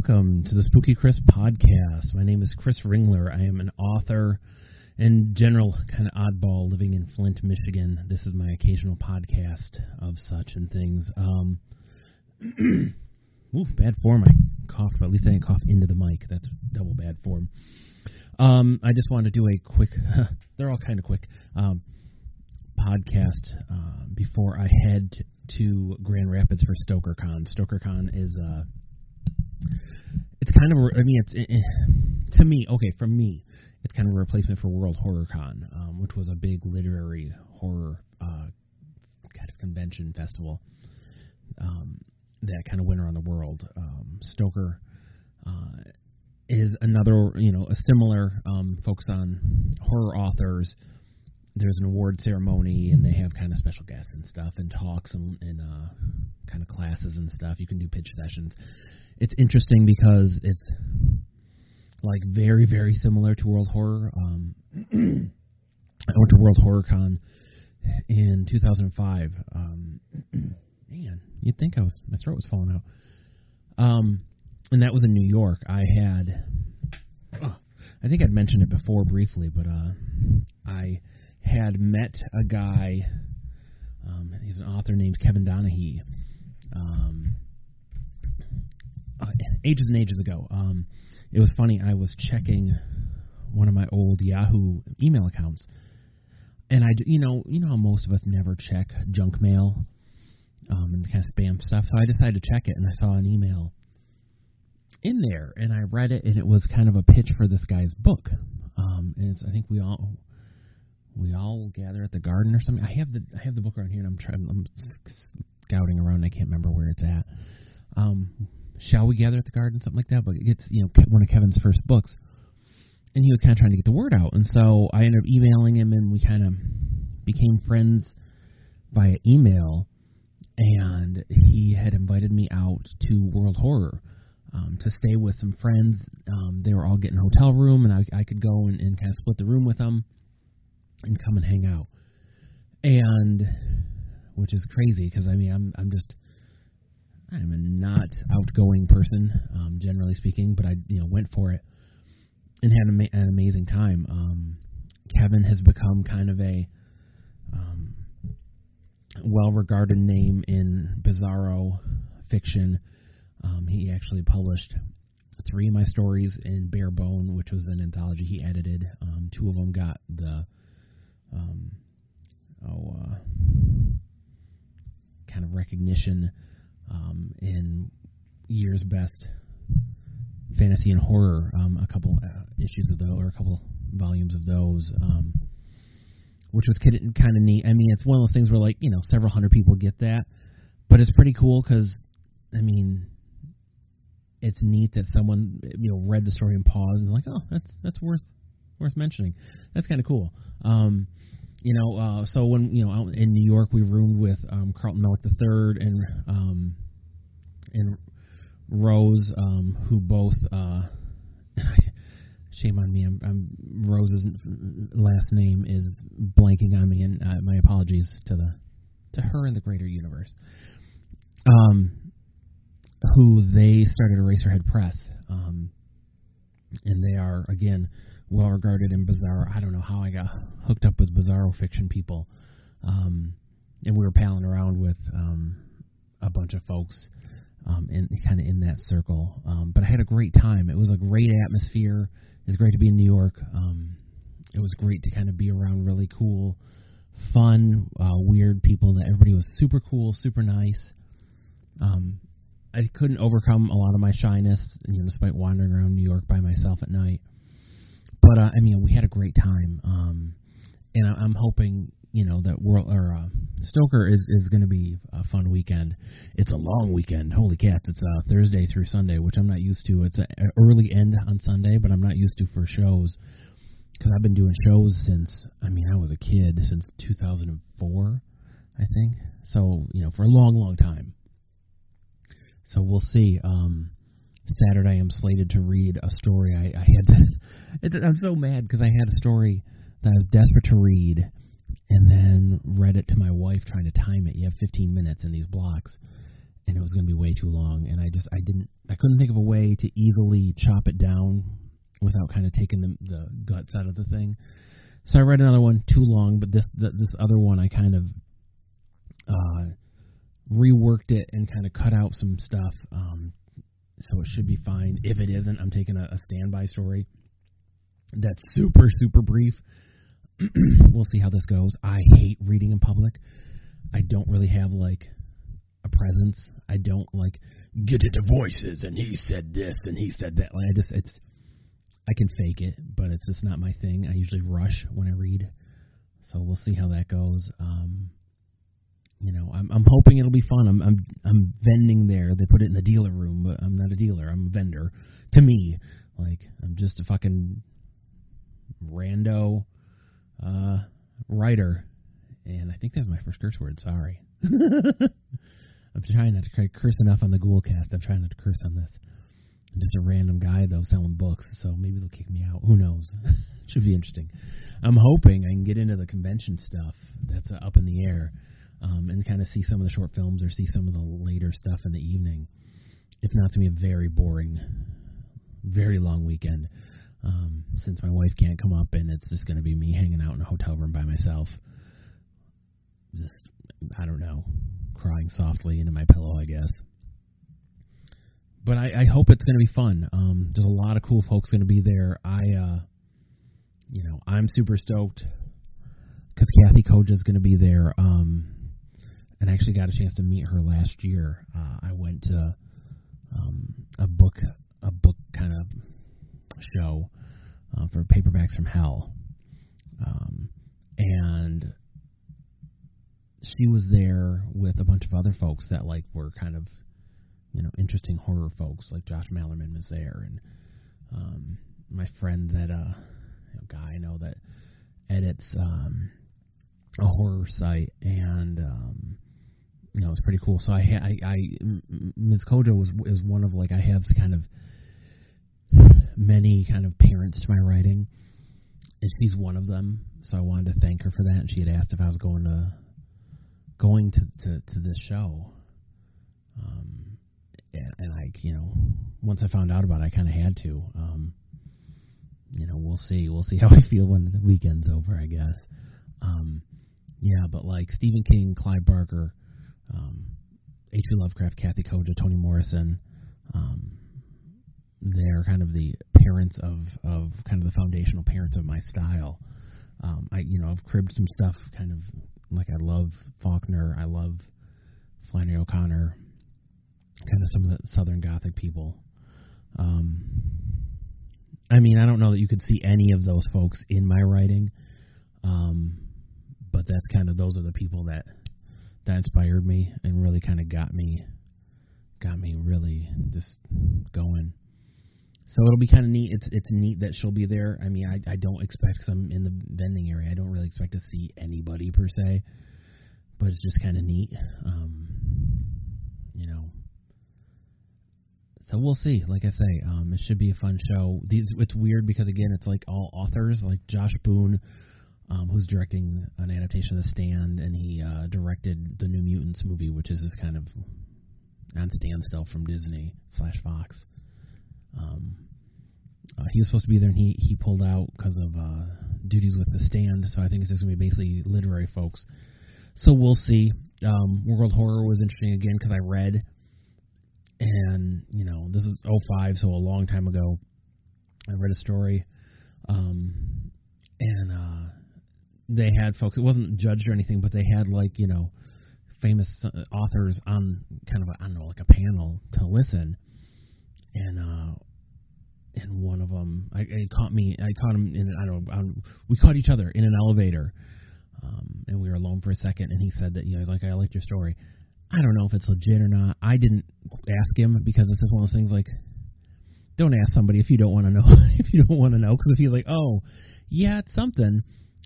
welcome to the Spooky Chris podcast. My name is Chris Ringler. I am an author and general kind of oddball living in Flint, Michigan. This is my occasional podcast of such and things. Bad form. I coughed, but at least I didn't cough into the mic. That's double bad form. I just wanted to do a quick, they're all kind of quick, podcast before I head to Grand Rapids for Stoker Con. Stoker Con is, it's kind of, to me, for me, it's kind of a replacement for World Horror Con, which was a big literary horror kind of convention festival that kind of went around the world. Stoker is another, a similar focus on horror authors. There's an award ceremony, and they have kind of special guests and stuff, and talks and kind of classes and stuff. You can do pitch sessions. It's interesting because it's like very, very similar to World Horror. I went to World Horror Con in 2005. Man, you'd think my throat was falling out. And that was in New York. I think I'd mentioned it before briefly, but I had met a guy, he's an author named Kevin Donahue, ages and ages ago. It was funny, I was checking one of my old Yahoo email accounts, and you know how most of us never check junk mail and kind of spam stuff, so I decided to check it, and I saw an email in there, and I read it, and it was kind of a pitch for this guy's book. And I think we all gather at the garden or something. I have the book around here, and I'm scouting around. I can't remember where it's at. Shall we gather at the garden, something like that? But it's one of Kevin's first books, and he was kind of trying to get the word out. And so I ended up emailing him, and we kind of became friends via email. And he had invited me out to World Horror to stay with some friends. They were all getting a hotel room, and I could go and kind of split the room with them and come and hang out. And which is crazy because I'm a not outgoing person, generally speaking, but I went for it and had an amazing time. Kevin has become kind of a well-regarded name in bizarro fiction. He actually published 3 of my stories in Bare Bone, which was an anthology he edited. 2 of them got the kind of recognition in Year's Best Fantasy and Horror. A couple issues of those, or a couple volumes of those, which was kind of neat. I mean, it's one of those things where several hundred people get that, but it's pretty cool because it's neat that someone read the story and paused and like, oh, that's worth mentioning. That's kind of cool. So when out in New York, we roomed with Carlton Mellick III and Rose, who both shame on me. Rose's last name is blanking on me, and my apologies to her in the greater universe. Who they started Eraserhead Press, and they are again well regarded in bizarre. I don't know how I got hooked up with bizarro fiction people, and we were palling around with a bunch of folks in that circle. But I had a great time. It was a great atmosphere. It was great to be in New York. It was great to kind of be around really cool, fun, weird people. That everybody was super cool, super nice. I couldn't overcome a lot of my shyness, despite wandering around New York by myself at night. But we had a great time, and I'm hoping that Stoker is going to be a fun weekend. It's a long weekend. Holy cats! It's Thursday through Sunday, which I'm not used to. It's an early end on Sunday, but I'm not used to for shows because I've been doing shows since I was a kid, since 2004, I think. So for a long, long time. So we'll see. Saturday I'm slated to read a story. I had to. I'm so mad because I had a story that I was desperate to read, and then read it to my wife trying to time it. You have 15 minutes in these blocks, and it was going to be way too long, and I couldn't think of a way to easily chop it down without kind of taking the guts out of the thing. So I read another one, too long, but this other one I kind of reworked it and kind of cut out some stuff, so it should be fine. If it isn't, I'm taking a standby story that's super, super brief. We'll see how this goes. I hate reading in public. I don't really have, like, a presence. I don't, like, get into voices, and he said this, and he said that. Like, I can fake it, but it's just not my thing. I usually rush when I read, so we'll see how that goes. I'm hoping it'll be fun. I'm vending there. They put it in the dealer room, but I'm not a dealer. I'm a vendor. To me, like, I'm just a fucking rando writer, and I think that's my first curse word. Sorry. I'm trying not to curse enough on the Ghoulcast. I'm trying not to curse on this. I'm just a random guy, though, selling books, so maybe they'll kick me out. Who knows? Should be interesting. I'm hoping I can get into the convention stuff that's up in the air, and kind of see some of the short films or see some of the later stuff in the evening. If not, it's going to be a very boring, very long weekend, since my wife can't come up, and it's just going to be me hanging out in a hotel room by myself. Just, I don't know, crying softly into my pillow, I guess. But I hope it's going to be fun. There's a lot of cool folks going to be there. I'm super stoked because Kathy Koja is going to be there. And I actually got a chance to meet her last year. I went to a book kind of show for Paperbacks from Hell, and she was there with a bunch of other folks that like were kind of interesting horror folks. Like Josh Mallerman was there, and my friend that guy I know that edits a horror site, and it's pretty cool. So Ms. Koja is one of, like, I have kind of many kind of parents to my writing, and she's one of them. So I wanted to thank her for that, and she had asked if I was going to this show, and I once I found out about it, I kind of had to. We'll see how I feel when the weekend's over, I guess. But like Stephen King, Clive Barker, H.P. Lovecraft, Kathy Koja, Toni Morrison, they're kind of the parents of kind of the foundational parents of my style. I've cribbed some stuff kind of like I love Faulkner, I love Flannery O'Connor, kind of some of the Southern Gothic people. I don't know that you could see any of those folks in my writing, but that's kind of, those are the people that inspired me and really kind of got me really just going. So it'll be kind of neat. It's neat that she'll be there. I don't expect, because I'm in the vending area, I don't really expect to see anybody per se, but it's just kind of neat. So we'll see. Like I say, it should be a fun show. It's weird because, again, it's like all authors, like Josh Boone, who's directing an adaptation of The Stand, and he directed the New Mutants movie, which is just kind of on standstill from Disney / Fox. He was supposed to be there, and he pulled out because of duties with The Stand, so I think it's just going to be basically literary folks. So we'll see. World Horror was interesting, again, because I read, and, this is 2005, so a long time ago. I read a story, and they had folks, it wasn't judged or anything, but they had, like, famous authors on kind of like a panel to listen, and one of them, I caught him in, we caught each other in an elevator, and we were alone for a second, and he said that, he's like, I liked your story. I don't know if it's legit or not. I didn't ask him, because it's just one of those things, like, don't ask somebody if you don't want to know. Because if he's like, oh, yeah, it's something,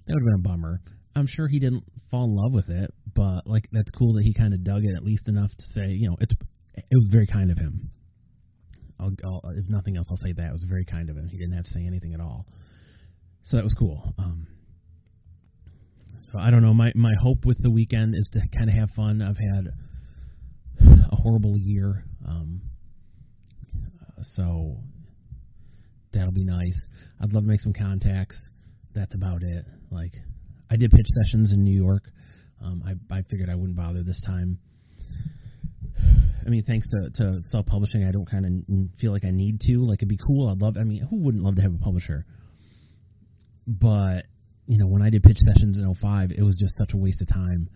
that would have been a bummer. I'm sure he didn't fall in love with it, but, like, that's cool that he kind of dug it at least enough to say, it was very kind of him. If nothing else, I'll say that. It was very kind of him. He didn't have to say anything at all. So that was cool. So I don't know. My hope with the weekend is to kind of have fun. I've had a horrible year. So that'll be nice. I'd love to make some contacts. That's about it. Like, I did pitch sessions in New York. I figured I wouldn't bother this time. I mean, thanks to self-publishing, I don't kind of feel like I need to. Like, it'd be cool. Who wouldn't love to have a publisher? But, when I did pitch sessions in 2005, it was just such a waste of time.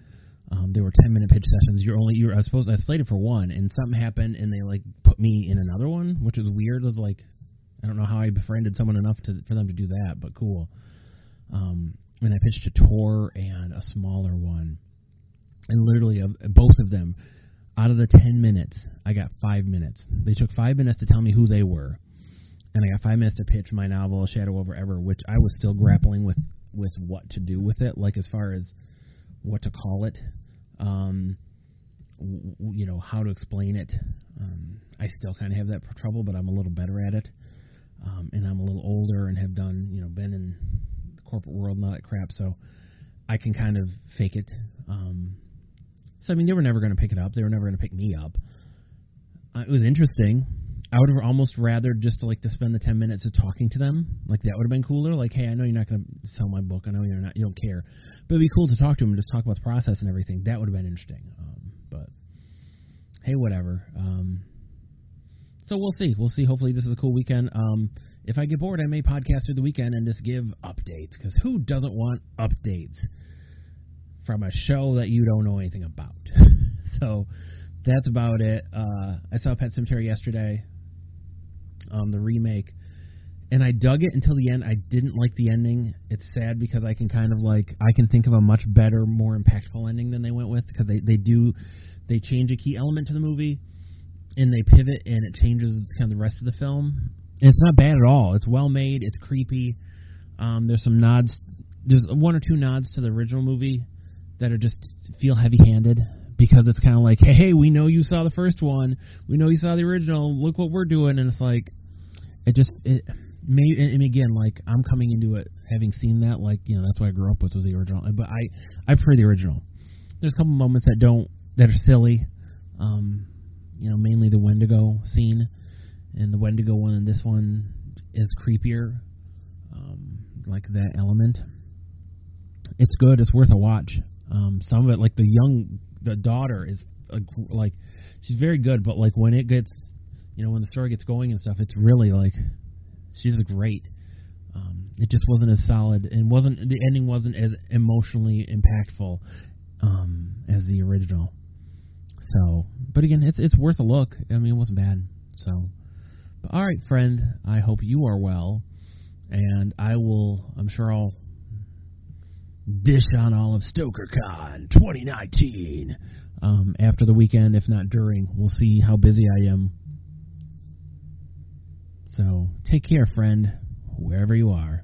There were 10-minute pitch sessions. I was slated for one, and something happened, and they, like, put me in another one, which is weird. It was like, I don't know how I befriended someone enough for them to do that, but cool. And I pitched a tour and a smaller one. And literally, both of them, out of the 10 minutes, I got 5 minutes. They took 5 minutes to tell me who they were. And I got 5 minutes to pitch my novel, Shadow Over Ever, which I was still grappling with what to do with it, like as far as what to call it, how to explain it. I still kind of have that trouble, but I'm a little better at it. And I'm a little older and have done, been in the corporate world and all that crap, so I can kind of fake it. So, they were never going to pick it up. They were never going to pick me up. It was interesting. I would have almost rather just to spend the 10 minutes of talking to them. Like, that would have been cooler. Like, hey, I know you're not going to sell my book. I know you don't care. But it'd be cool to talk to them and just talk about the process and everything. That would have been interesting. But, hey, whatever. So we'll see. We'll see. Hopefully this is a cool weekend. If I get bored, I may podcast through the weekend and just give updates. Because who doesn't want updates from a show that you don't know anything about? So that's about it. I saw Pet Sematary yesterday, the remake, and I dug it until the end. I didn't like the ending. It's sad because I can kind of I can think of a much better, more impactful ending than they went with, because they change a key element to the movie, and they pivot, and it changes kind of the rest of the film. And it's not bad at all. It's well made. It's creepy. There's some nods. There's one or two nods to the original movie that are just feel heavy-handed, because it's kind of like, hey, we know you saw the first one. We know you saw the original. Look what we're doing. And it's like, and again, I'm coming into it having seen that, that's what I grew up with was the original. But I prefer the original. There's a couple moments that are silly. Mainly the Wendigo scene, and the Wendigo one in this one is creepier. That element. It's good. It's worth a watch. Some of it, the daughter is she's very good, but when it gets, when the story gets going and stuff, it's really she's great. It just wasn't as solid, and the ending wasn't as emotionally impactful as the original. So, but again, it's worth a look. It wasn't bad. So, but all right, friend, I hope you are well, and I'm sure I'll dish on all of Stoker Con 2019 after the weekend, if not during. We'll see how busy I am. So take care, friend, wherever you are.